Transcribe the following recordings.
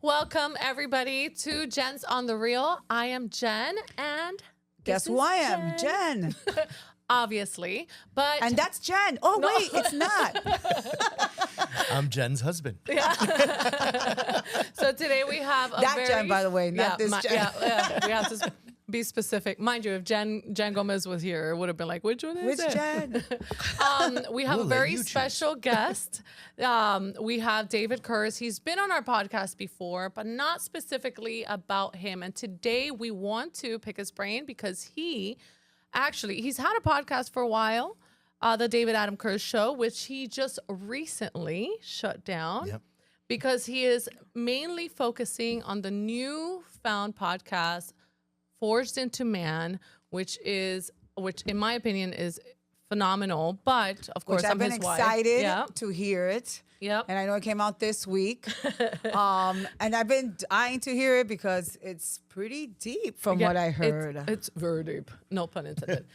Welcome, everybody, to Jen's on the Reel. I am Jen, and guess who I am? Jen. Obviously, but... And that's Jen. Oh, no. Wait, it's not. I'm Jen's husband. Yeah. So today we have a that Jen, by the way, not this Jen. Yeah, we have to be specific. Mind you, if Jen Gomez was here, it would have been like, which one is Which it? Jen? We have a very special guest. We have David Kurz. He's been on our podcast before, but not specifically about him. And today we want to pick his brain because he's had a podcast for a while, the David Adam Kurz Show, which he just recently shut down because he is mainly focusing on the newfound podcast, Forged into Man, which in my opinion is phenomenal. But of course, I've been excited to hear it. Yep. And I know it came out this week. And I've been dying to hear it because it's pretty deep from what I heard. It's very deep. No pun intended.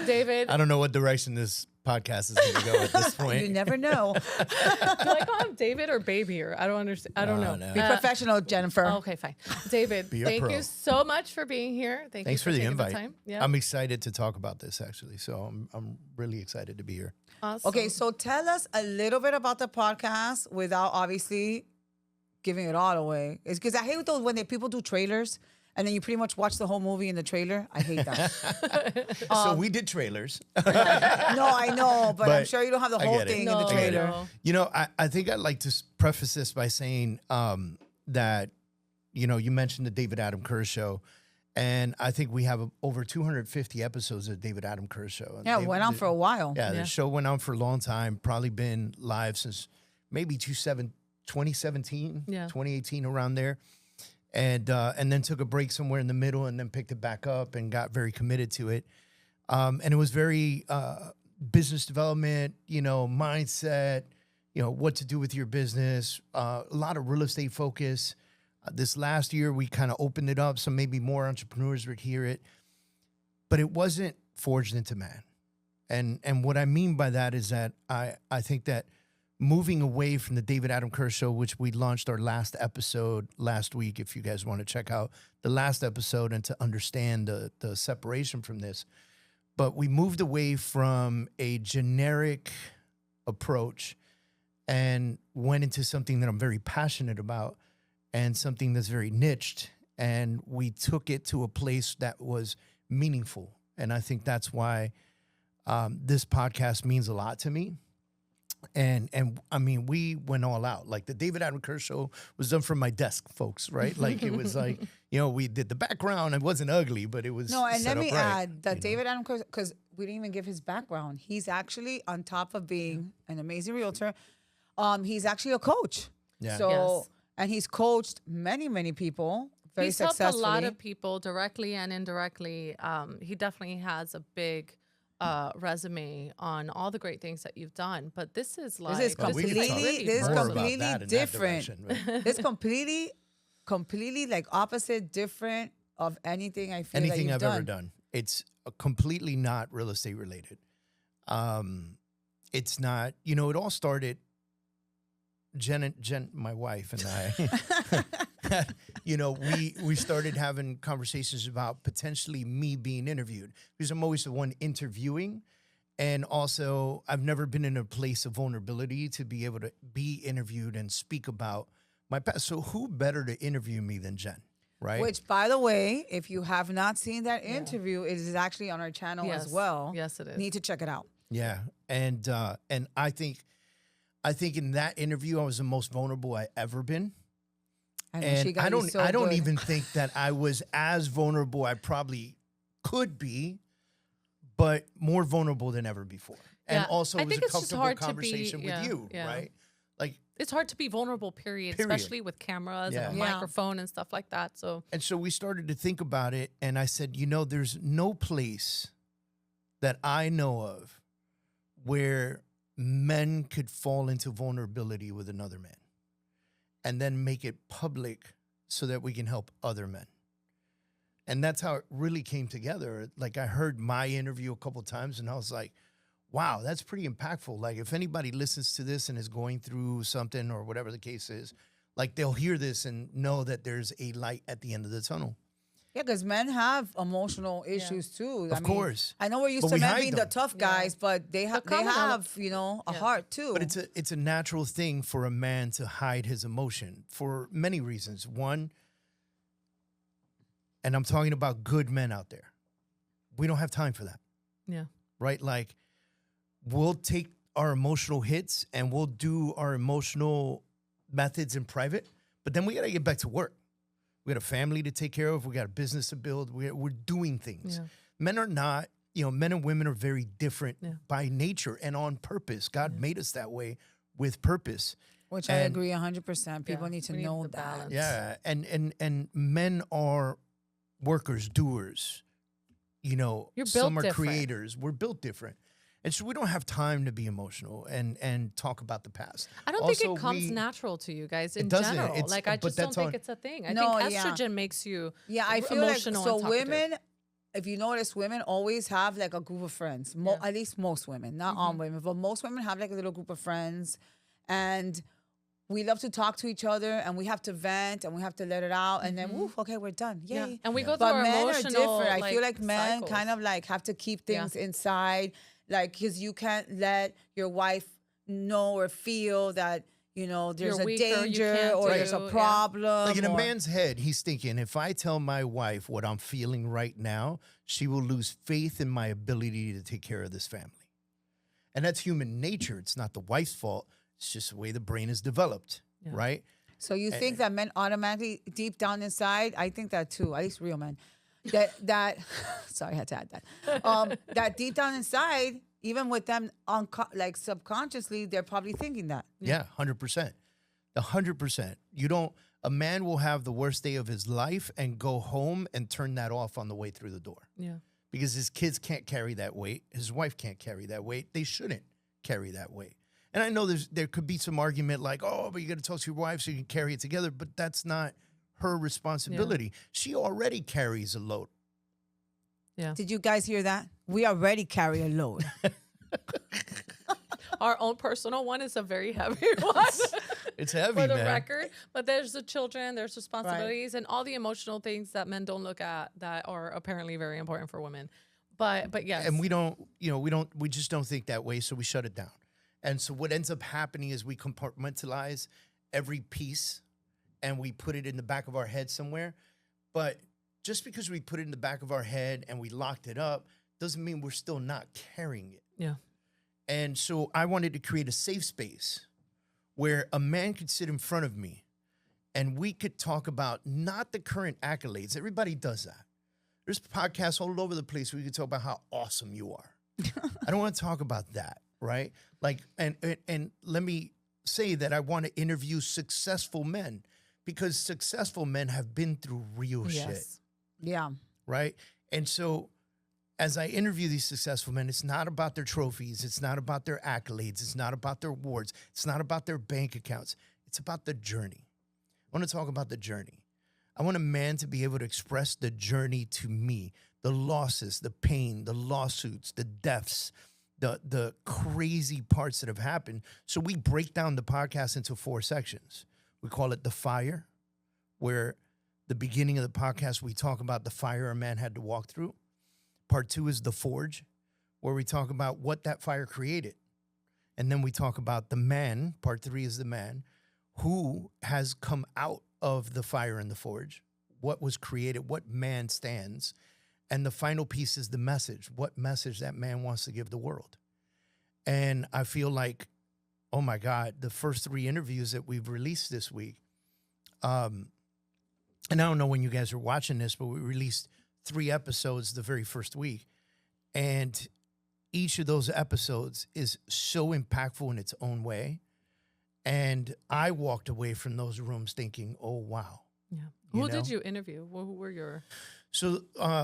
David. I don't know what direction this podcast is going to go at this point. You never know. Do I call him David or Babe here? I don't understand. I don't know. No. Be professional, Jennifer. Okay, fine. David, thank you so much for being here. Thanks for the invite. Time. I'm excited to talk about this, actually. So I'm really excited to be here. Awesome. Okay, so tell us a little bit about the podcast without obviously giving it all away. It's because I hate those when people do trailers and then you pretty much watch the whole movie in the trailer. I hate that. So we did trailers. No, I know, but I'm sure you don't have the whole thing in the trailer. You know, I think I'd like to preface this by saying that, you mentioned the David Adam Kurz Show. And I think we have over 250 episodes of David Adam Kurz Show. Yeah, it went on for a while. Yeah, the show went on for a long time. Probably been live since maybe 2017, 2018, around there. And then took a break somewhere in the middle and then picked it back up and got very committed to it. And it was very business development, mindset, what to do with your business, a lot of real estate focus. This last year, we kind of opened it up so maybe more entrepreneurs would hear it. But it wasn't forged into man. And what I mean by that is that I think that moving away from the David Adam Kurz Show, which we launched our last episode last week, if you guys want to check out the last episode and to understand the separation from this. But we moved away from a generic approach and went into something that I'm very passionate about, and something that's very niched, and we took it to a place that was meaningful. And I think that's why this podcast means a lot to me. And I mean, we went all out. Like the David Adam Kurz Show was done from my desk, folks, right? Like it was like, we did the background. It wasn't ugly, but it was and let me add that David Adam Kurz, because we didn't even give his background. He's actually, on top of being an amazing realtor, he's actually a coach. Yeah. So... And he's coached many, many people very successfully. He's helped a lot of people directly and indirectly. He definitely has a big resume on all the great things that you've done. But this is completely different. It's completely like opposite, different of anything I feel anything that I've ever done. It's completely not real estate related. It's not. It all started. Jen, my wife and I, we started having conversations about potentially me being interviewed, because I'm always the one interviewing. And also I've never been in a place of vulnerability to be able to be interviewed and speak about my past. So who better to interview me than Jen? Right. Which, by the way, if you have not seen that interview, it is actually on our channel as well. Yes, it is. Need to check it out. Yeah. And I think in that interview, I was the most vulnerable I ever been. And I don't even think that I was as vulnerable I probably could be, but more vulnerable than ever before. And also, it was a comfortable conversation with you, right? Like, it's hard to be vulnerable, period. Especially with cameras and a microphone and stuff like that. So we started to think about it, and I said, there's no place that I know of where men could fall into vulnerability with another man and then make it public so that we can help other men. And that's how it really came together. Like, I heard my interview a couple of times and I was like, wow, that's pretty impactful. Like if anybody listens to this and is going through something or whatever the case is, like they'll hear this and know that there's a light at the end of the tunnel. Yeah, because men have emotional issues too. Of course. I know we're used to men being the tough guys, but they have a heart too. But it's a natural thing for a man to hide his emotion for many reasons. One, and I'm talking about good men out there, we don't have time for that. Yeah. Right? Like we'll take our emotional hits and we'll do our emotional methods in private, but then we got to get back to work. We got a family to take care of. We got a business to build. We're doing things. Yeah. Men are not, men and women are very different by nature and on purpose. God made us that way with purpose. Which I agree 100%. People need to know that. Balance. Yeah. And men are workers, doers. Some are creators. We're built different. And so we don't have time to be emotional and talk about the past. I don't think it comes natural to you guys in general. I just don't think it's a thing. I think estrogen makes you I feel emotional like, so women, if you notice, women always have like a group of friends. At least most women, not all women, but most women have like a little group of friends. And we love to talk to each other and we have to vent and we have to let it out. And then, woof, okay, we're done. Yay. Yeah. And we go through our emotional, men are different. I feel like men cycles. kind of like have to keep things inside. Like, because you can't let your wife know or feel that, there's a danger or there's a problem. Like in a man's head, he's thinking, if I tell my wife what I'm feeling right now, she will lose faith in my ability to take care of this family. And that's human nature. It's not the wife's fault. It's just the way the brain is developed, right? So you think that men automatically, deep down inside, I think that too, at least real men, that sorry, I had to add that. That deep down inside, even with them subconsciously, they're probably thinking that. Yeah, 100%. 100%. A man will have the worst day of his life and go home and turn that off on the way through the door. Yeah. Because his kids can't carry that weight. His wife can't carry that weight. They shouldn't carry that weight. And I know there could be some argument like, oh, but you got to talk to your wife so you can carry it together. But that's not her responsibility. Yeah. She already carries a load. Yeah. Did you guys hear that? We already carry a load. Our own personal one is a very heavy one. It's heavy, for the man. record. But there's the children, there's responsibilities, and all the emotional things that men don't look at that are apparently very important for women. But yes. And we just don't think that way, so we shut it down. And so what ends up happening is we compartmentalize every piece and we put it in the back of our head somewhere. But just because we put it in the back of our head and we locked it up doesn't mean we're still not carrying it. Yeah. And so I wanted to create a safe space where a man could sit in front of me and we could talk about not the current accolades. Everybody does that. There's podcasts all over the place where you can talk about how awesome you are. I don't want to talk about that, right? Like, and let me say that I want to interview successful men because successful men have been through real shit. Yeah. Right? And so as I interview these successful men, it's not about their trophies. It's not about their accolades. It's not about their awards. It's not about their bank accounts. It's about the journey. I want to talk about the journey. I want a man to be able to express the journey to me, the losses, the pain, the lawsuits, the deaths, the crazy parts that have happened. So we break down the podcast into 4 sections. We call it The Fire, where the beginning of the podcast, we talk about the fire a man had to walk through. Part 2 is The Forge, where we talk about what that fire created. And then we talk about the man. Part 3 is the man who has come out of the fire and the forge, what was created, what man stands. And the final piece is the message, what message that man wants to give the world. And I feel like, oh my God, the first 3 interviews that we've released this week, and I don't know when you guys are watching this, but we released 3 episodes the very first week. And each of those episodes is so impactful in its own way. And I walked away from those rooms thinking, oh, wow. Yeah. Who did you interview? Who were your... So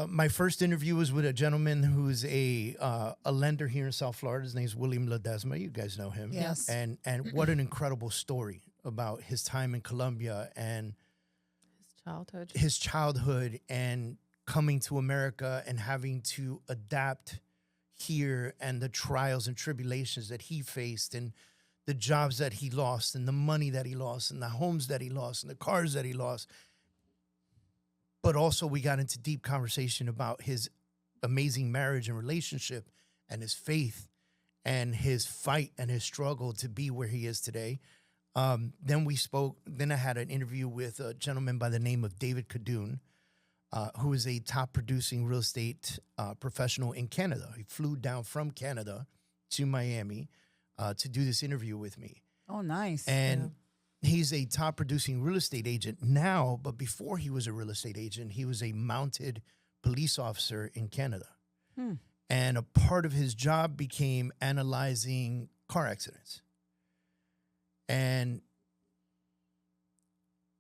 my first interview was with a gentleman who's a lender here in South Florida. His name's William Ledesma. You guys know him. Yes. And what an incredible story about his time in Colombia and his childhood and coming to America and having to adapt here and the trials and tribulations that he faced and the jobs that he lost and the money that he lost and the homes that he lost and the cars that he lost. But also we got into deep conversation about his amazing marriage and relationship and his faith and his fight and his struggle to be where he is today. Then we spoke. Then I had an interview with a gentleman by the name of David Adam, who is a top producing real estate professional in Canada. He flew down from Canada to Miami to do this interview with me. Oh, nice. And he's a top producing real estate agent now, but before he was a real estate agent, he was a mounted police officer in Canada. And a part of his job became analyzing car accidents. And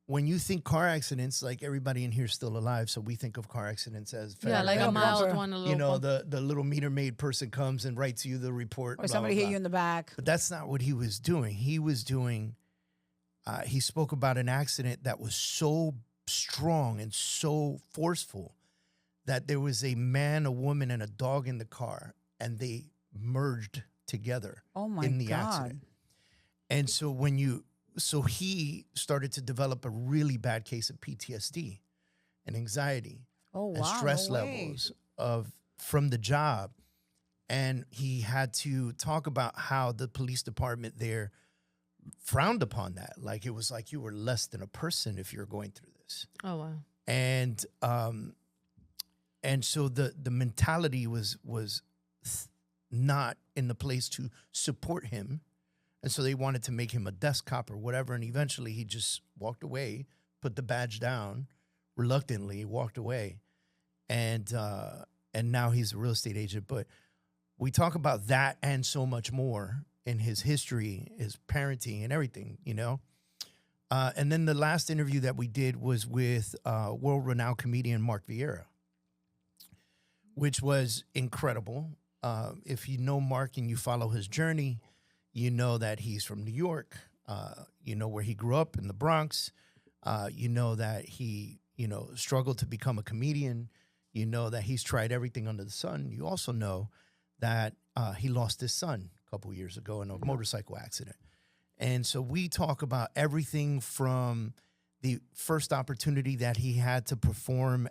when you think car accidents, like everybody in here is still alive, so we think of car accidents as like a mild one, a little. You know, the little meter maid person comes and writes you the report. Or somebody hit you in the back. But that's not what he was doing. He was doing, he spoke about an accident that was so strong and so forceful that there was a man, a woman, and a dog in the car, and they merged together in the accident. And so he started to develop a really bad case of PTSD and anxiety and stress levels from the job. And he had to talk about how the police department there frowned upon that. Like, it was like you were less than a person if you're going through this. Oh, wow. And so the mentality was not in the place to support him. And so they wanted to make him a desk cop or whatever. And eventually he just walked away, put the badge down, reluctantly walked away. And now he's a real estate agent. But we talk about that and so much more in his history, his parenting and everything, you know. And then the last interview that we did was with world-renowned comedian Mark Vieira, which was incredible. If you know Mark and you follow his journey, you know that he's from New York. You know where he grew up in the Bronx. You know that he, struggled to become a comedian. You know that he's tried everything under the sun. You also know that he lost his son a couple of years ago in a motorcycle accident. And so we talk about everything from the first opportunity that he had to perform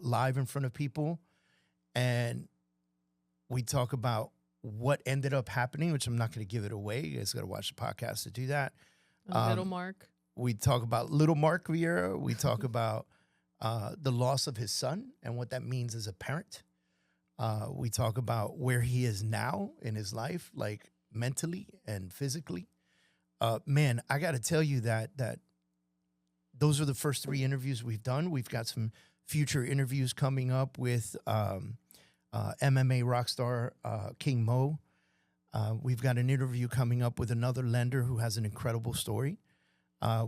live in front of people. And we talk about what ended up happening, which I'm not going to give it away. You guys got to watch the podcast to do that. Little Mark. We talk about little Mark Vieira. We talk about the loss of his son and what that means as a parent. We talk about where he is now in his life, like mentally and physically. Man, I got to tell you that those are the first 3 interviews we've done. We've got some future interviews coming up with MMA rock star King Mo. We've got an interview coming up with another lender who has an incredible story.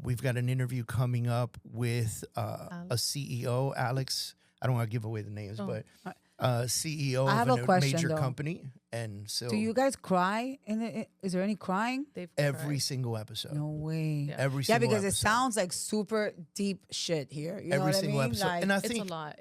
We've got an interview coming up with a CEO, Alex. I don't want to give away the names, but CEO of a major company. And so, do you guys cry in it? Is there any crying? Every single episode. No way. Yeah. Every single because episode. it sounds like super deep shit here. You know what single I mean? episode. Like, And I It's think a lot.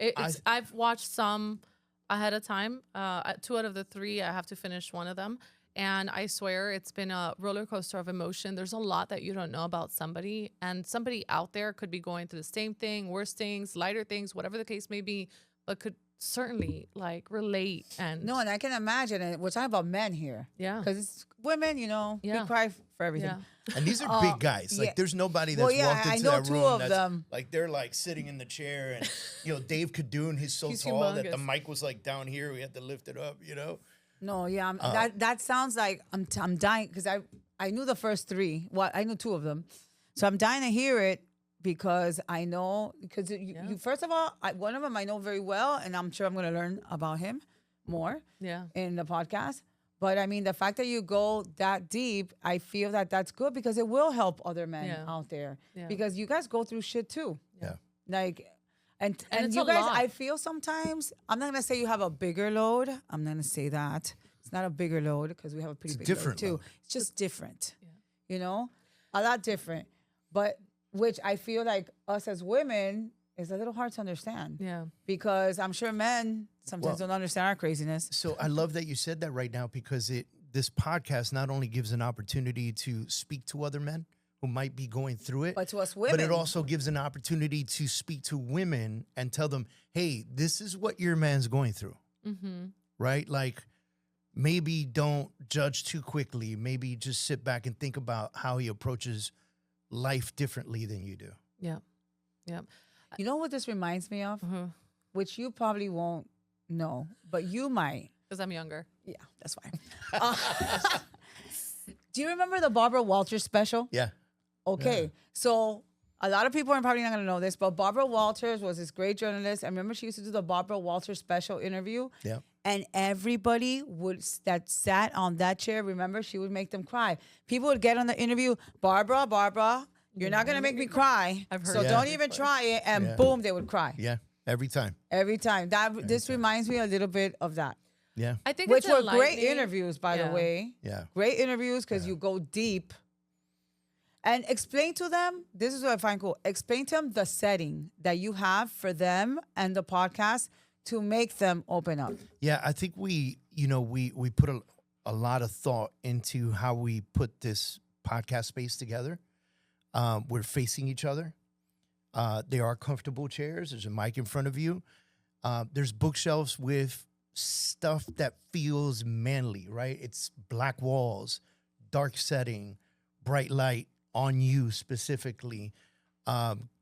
I've watched some ahead of time. 2 out of the 3, I have to finish one of them. And I swear it's been a roller coaster of emotion. There's a lot that you don't know about somebody. And somebody out there could be going through the same thing, worse things, lighter things, whatever the case may be, but could certainly relate. And I can imagine it. We're talking about men here. Yeah. Because it's women, we cry for everything. Yeah. And these are big guys. Like, there's nobody that's walked into that room. I know 2 of them. Like, they're like sitting in the chair, and Dave Kadoon, he's so tall humongous. that the mic was like down here. We had to lift it up. No, yeah, that sounds like I'm dying because I knew the first 3. Well, I knew 2 of them, so I'm dying to hear it because I know you first of all, one of them I know very well, and I'm sure I'm going to learn about him more. In the podcast. But I mean, the fact that you go that deep, I feel that that's good because it will help other men out there because you guys go through shit too. Yeah. Like. And it's you a guys, lot. I feel sometimes, I'm not going to say you have a bigger load. I'm not going to say that. It's not a bigger load because we have a pretty big load too. It's just different, a lot different. But which I feel like us as women, is a little hard to understand. Yeah. Because I'm sure men sometimes don't understand our craziness. So I love that you said that right now, because this podcast not only gives an opportunity to speak to other men who might be going through it, But to us women. but it also gives an opportunity to speak to women and tell them, hey, this is what your man's going through, right? Like, maybe don't judge too quickly. Maybe just sit back and think about how he approaches life differently than you do. Yeah. Yeah. You know what this reminds me of? Which you probably won't know, but you might. Because I'm younger. Yeah, that's fine. Do you remember the Barbara Walters special? Yeah. Okay. Yeah. So a lot of people are probably not going to know this, but Barbara Walters was this great journalist. I remember she used to do the Barbara Walters special interview. Yeah. And everybody that sat on that chair, remember, she would make them cry. People would get on the interview, Barbara, you're not going to make me cry. I've heard so that don't even try it. And boom, they would cry. Yeah. Every time. Every time. This reminds me a little bit of that. Yeah. I think Which it's were great interviews, by the Yeah. way. Yeah. Great interviews because you go deep. And explain to them, this is what I find cool. Explain to them the setting that you have for them and the podcast to make them open up. Yeah, I think we put a lot of thought into how we put this podcast space together. We're facing each other. There are comfortable chairs. There's a mic in front of you. There's bookshelves with stuff that feels manly, right? It's black walls, dark setting, bright light on you specifically,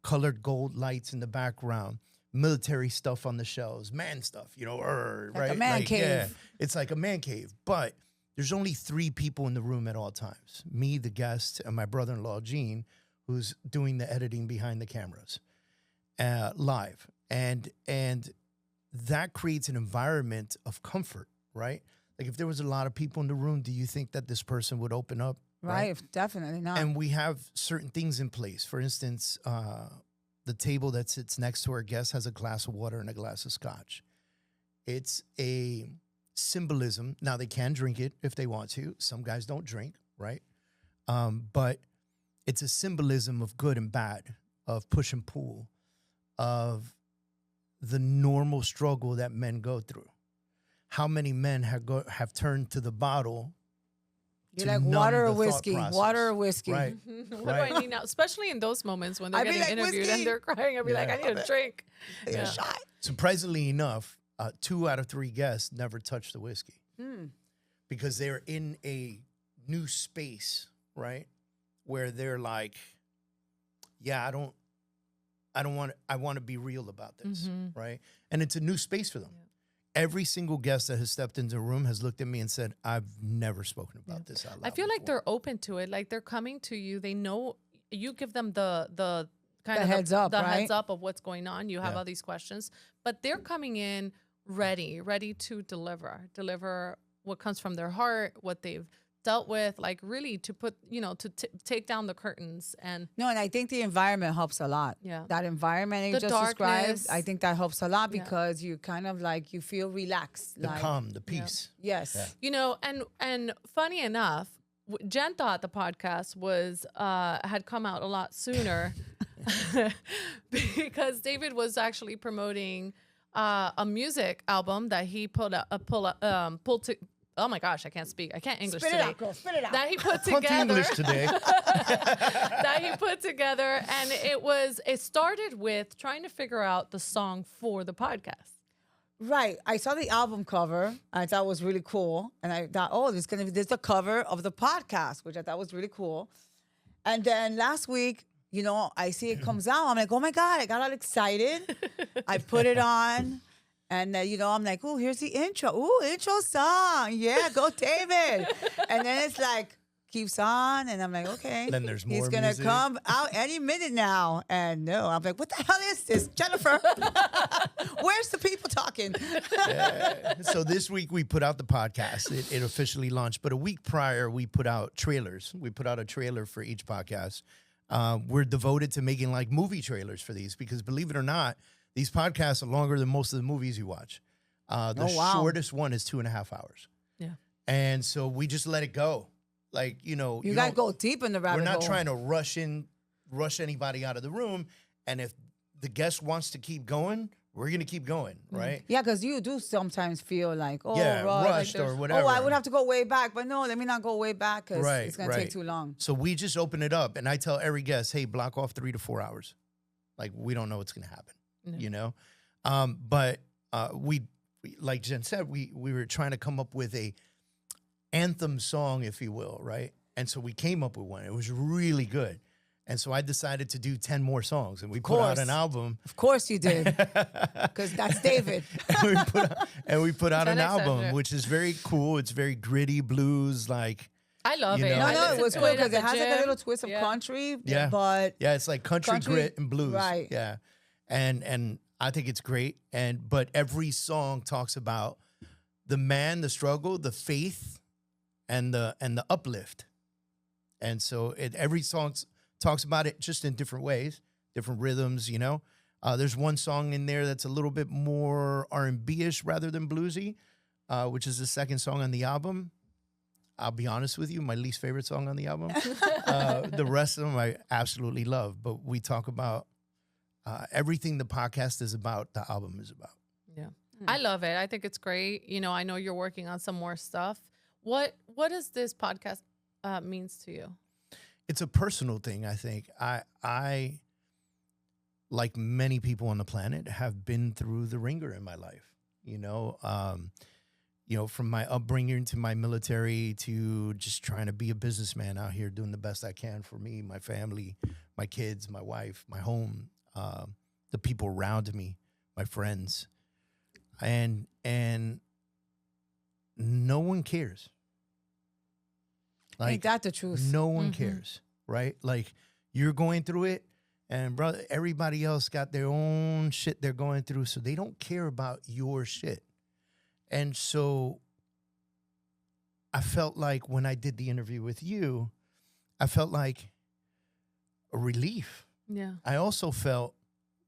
colored gold lights in the background, military stuff on the shelves, man stuff, right? a man cave. Yeah, it's like a man cave. But there's only 3 people in the room at all times. Me, the guest, and my brother-in-law, Gene, who's doing the editing behind the cameras live. And that creates an environment of comfort, right? Like, if there was a lot of people in the room, do you think that this person would open up? Right, definitely not. And we have certain things in place. For instance, the table that sits next to our guest has a glass of water and a glass of scotch. It's a symbolism. Now, they can drink it if they want to. Some guys don't drink, right? But it's a symbolism of good and bad, of push and pull, of the normal struggle that men go through. How many men have turned to the bottle? You're like, water or whiskey, water or whiskey. Right. What do I need now? Especially in those moments when they're getting interviewed whiskey. and they're crying. I'd be like, I need a drink. A shot. Surprisingly enough, 2 out of 3 guests never touched the whiskey because they're in a new space, right? Where they're like, yeah, I want to be real about this, right? And it's a new space for them. Yeah. Every single guest that has stepped into the room has looked at me and said, I've never spoken about this out loud I feel before. like they're open to it. Like, they're coming to you. They know you give them the kind of heads up, right? heads up of what's going on. You have all these questions, but they're coming in ready to deliver what comes from their heart, what they've dealt with, like, really to put, to take down the curtains. And I think the environment helps a lot. Yeah. That environment you The just described, darkness. I think that helps a lot because you kind of like, you feel relaxed. The calm, the peace. Yes. Yeah. And funny enough, Jen thought the podcast was had come out a lot sooner because David was actually promoting a music album that he pulled to. Oh my gosh, I can't speak. I can't English Spit today. it out, girl. Spit it out. That he put Plenty together. English today. That he put together, and it started with trying to figure out the song for the podcast. Right. I saw the album cover. I thought it was really cool. And I thought, this is the cover of the podcast, which I thought was really cool. And then last week, I see it comes out. I'm like, oh my God, I got all excited. I put it on. And, I'm like, oh, here's the intro. Ooh, intro song. Yeah, go David. And then it's like, keeps on. And I'm like, okay. Then there's more He's going to come out any minute now. And no, I'm like, what the hell is this? Jennifer, where's the people talking? So this week we put out the podcast. It officially launched. But a week prior, we put out trailers. We put out a trailer for each podcast. We're devoted to making like movie trailers for these because, believe it or not, these podcasts are longer than most of the movies you watch. The shortest one is 2.5 hours. Yeah. And so we just let it go. Like, you got to go deep in the rabbit hole. We're not trying to rush anybody out of the room. And if the guest wants to keep going, we're going to keep going, right? Yeah, because you do sometimes feel like, oh, Yeah, rushed or whatever. Oh, I would have to go way back. But no, let me not go way back because it's going to take too long. So we just open it up. And I tell every guest, hey, block off 3 to 4 hours. Like, we don't know what's going to happen, you know? But we, like Jen said, we were trying to come up with a anthem song, if you will, right? And so we came up with one. It was really good. And so I decided to do 10 more songs, and we put out an album. Of course you did, because that's David. and we put out an album, which is very cool. It's very gritty blues, like. I love it. No, it was cool because it has like a little twist of country. Yeah, but it's like country grit and blues. Right. Yeah, and I think it's great. But every song talks about the man, the struggle, the faith, and the uplift. And so every song talks about it just in different ways, different rhythms, you know. There's one song in there that's a little bit more R&B-ish rather than bluesy, which is the second song on the album. I'll be honest with you, my least favorite song on the album. The rest of them I absolutely love, but we talk about everything the podcast is about, the album is about. Yeah. I love it. I think it's great. You know, I know you're working on some more stuff. What does this podcast means to you? It's a personal thing, I think. I, like many people on the planet, have been through the ringer in my life. You know, from my upbringing to my military to just trying to be a businessman out here doing the best I can for me, my family, my kids, my wife, my home, the people around me, my friends, and no one cares. Like, ain't that the truth? No one cares, right? Like, you're going through it, and brother, everybody else got their own shit they're going through, so they don't care about your shit. And so I felt like when I did the interview with you, I felt like a relief. Yeah. I also felt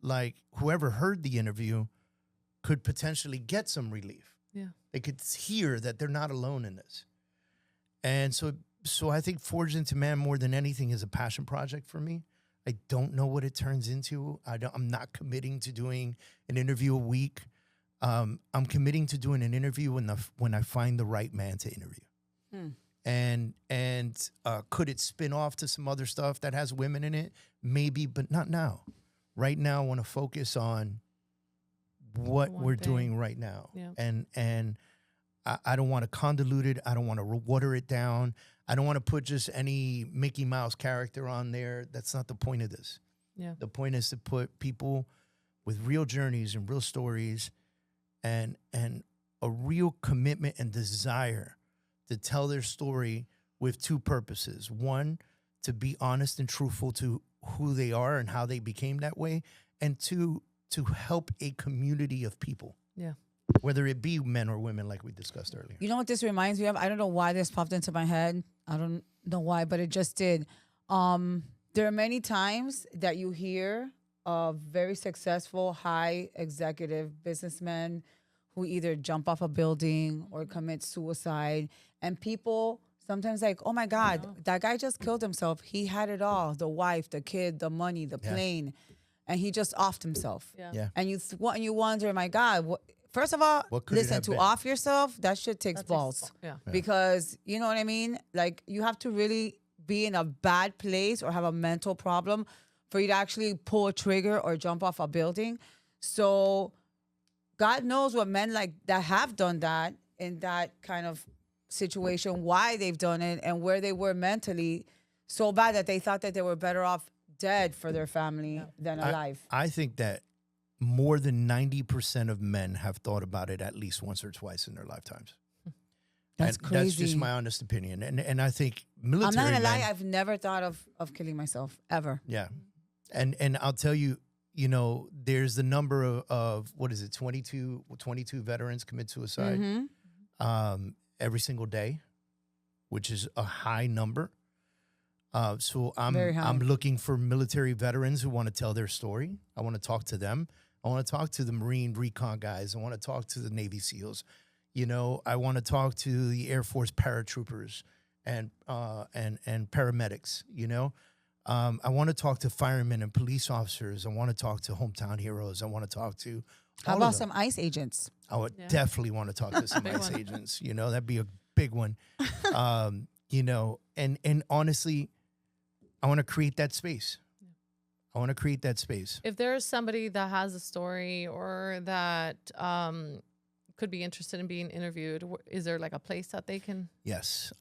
like whoever heard the interview could potentially get some relief. Yeah. They could hear that they're not alone in this. And so I think Forged Into Man more than anything is a passion project for me. I don't know what it turns into. I'm not committing to doing an interview a week. I'm committing to doing an interview when I find the right man to interview. And could it spin off to some other stuff that has women in it? Maybe, but not now. Right now, I want to focus on what we're doing right now. Yeah. And I don't want to convolute it. I don't want to water it down. I don't want to put just any Mickey Mouse character on there. That's not the point of this. Yeah. The point is to put people with real journeys and real stories and a real commitment and desire to tell their story with two purposes. One, to be honest and truthful to who they are and how they became that way. And two, to help a community of people. Yeah. Whether it be men or women, like we discussed earlier. You know what this reminds me of? I don't know why this popped into my head. I don't know why, but it just did. There are many times that you hear of very successful, high executive businessmen who either jump off a building or commit suicide. And people sometimes like, oh my God, that guy just killed himself. He had it all, the wife, the kid, the money, the plane. And he just offed himself. Yeah. And you wonder, my God, first of all, listen, to off yourself, that shit takes balls. Because, you know what I mean? Like, you have to really be in a bad place or have a mental problem for you to actually pull a trigger or jump off a building. So God knows what men like that have done that in that kind of situation, why they've done it and where they were mentally so bad that they thought that they were better off dead for their family than alive. I think that more than 90% of men have thought about it at least once or twice in their lifetimes. That's crazy. That's just my honest opinion. And I think military I'm not gonna men, lie, I've never thought of killing myself, ever. Yeah. And I'll tell you, you know, there's the number of what is it, 22 veterans commit suicide every single day, which is a high number. So I'm looking for military veterans who want to tell their story. I want to talk to them. I want to talk to the Marine recon guys. I want to talk to the Navy SEALs. You know, I want to talk to the Air Force paratroopers and paramedics. You know, I want to talk to firemen and police officers. I want to talk to hometown heroes. I want to talk to How about some ICE agents? I would definitely want to talk to some ICE agents. You know, that'd be a big one. You know, and honestly, I want to create that space. I want to create that space. If there's somebody that has a story or that could be interested in being interviewed, is there like a place that they can? Yes.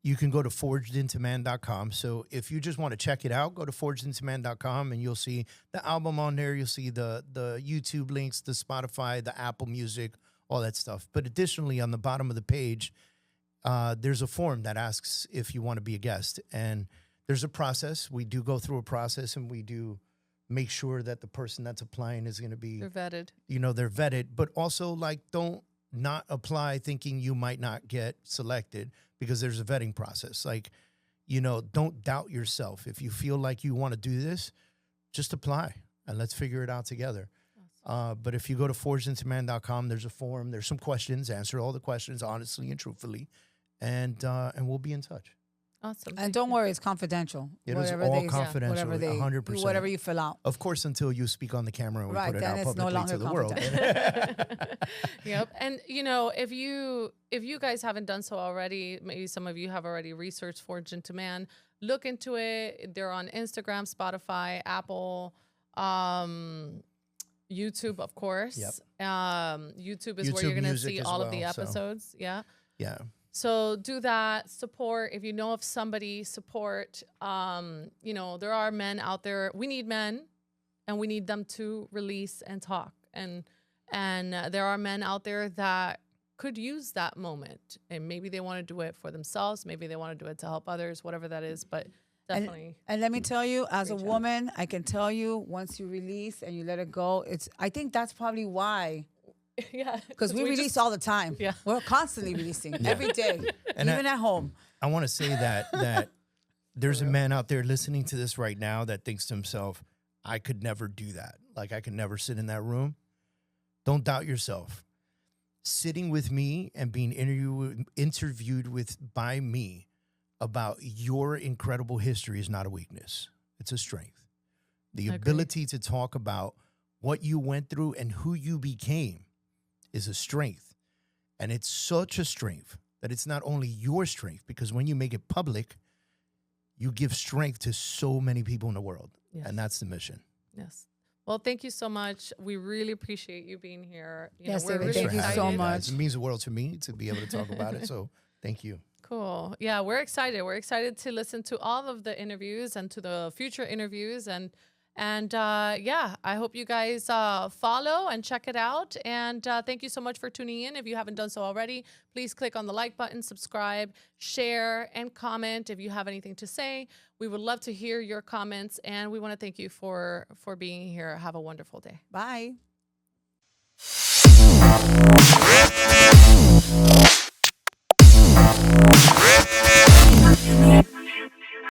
You can go to forgedintoman.com. So if you just want to check it out, go to forgedintoman.com and you'll see the album on there. You'll see the YouTube links, the Spotify, the Apple Music, all that stuff. But additionally, on the bottom of the page, there's a form that asks if you want to be a guest. And there's a process. We do go through a process, and we do make sure that the person that's applying is going to be... They're vetted. You know, they're vetted. But also, like, don't not apply thinking you might not get selected, because there's a vetting process. Like, you know, don't doubt yourself. If you feel like you want to do this, just apply and let's figure it out together. Awesome. But if you go to forgedintoman.com, there's a form, there's some questions, answer all the questions honestly and truthfully, and we'll be in touch. Awesome. And don't worry, it's confidential. It is all confidential, whatever they, 100%. Whatever you fill out. Of course, until you speak on the camera and we put it out publicly to the world. Yep. And, you know, if you guys haven't done so already, maybe some of you have already researched Forged Into Man, look into it. They're on Instagram, Spotify, Apple, YouTube, of course. Yep. YouTube is where you're going to see all of the episodes. So. Yeah. Yeah. So do that, support. If you know of somebody, support. You know, there are men out there. We need men, and we need them to release and talk. And there are men out there that could use that moment. And maybe they want to do it for themselves. Maybe they want to do it to help others, whatever that is. But definitely. And let me tell you, as a woman, I can tell you, once you release and you let it go, I think that's probably why. Yeah, because we release all the time. Yeah, we're constantly releasing every day, and even at home. I want to say that there's a man out there listening to this right now that thinks to himself, I could never do that. Like, I could never sit in that room. Don't doubt yourself. Sitting with me and being interviewed by me about your incredible history is not a weakness. It's a strength. The ability to talk about what you went through and who you became is a strength. And it's such a strength that it's not only your strength, because when you make it public, you give strength to so many people in the world. Yes. And that's the mission. Yes. Well, thank you so much. We really appreciate you being here. Yes, we're really thank you so much. It means the world to me to be able to talk about it. So thank you. Cool. Yeah, we're excited. We're excited to listen to all of the interviews and to the future interviews. And yeah, I hope you guys follow and check it out. And thank you so much for tuning in. If you haven't done so already, please click on the like button, subscribe, share, and comment if you have anything to say. We would love to hear your comments, and we want to thank you for being here. Have a wonderful day. Bye.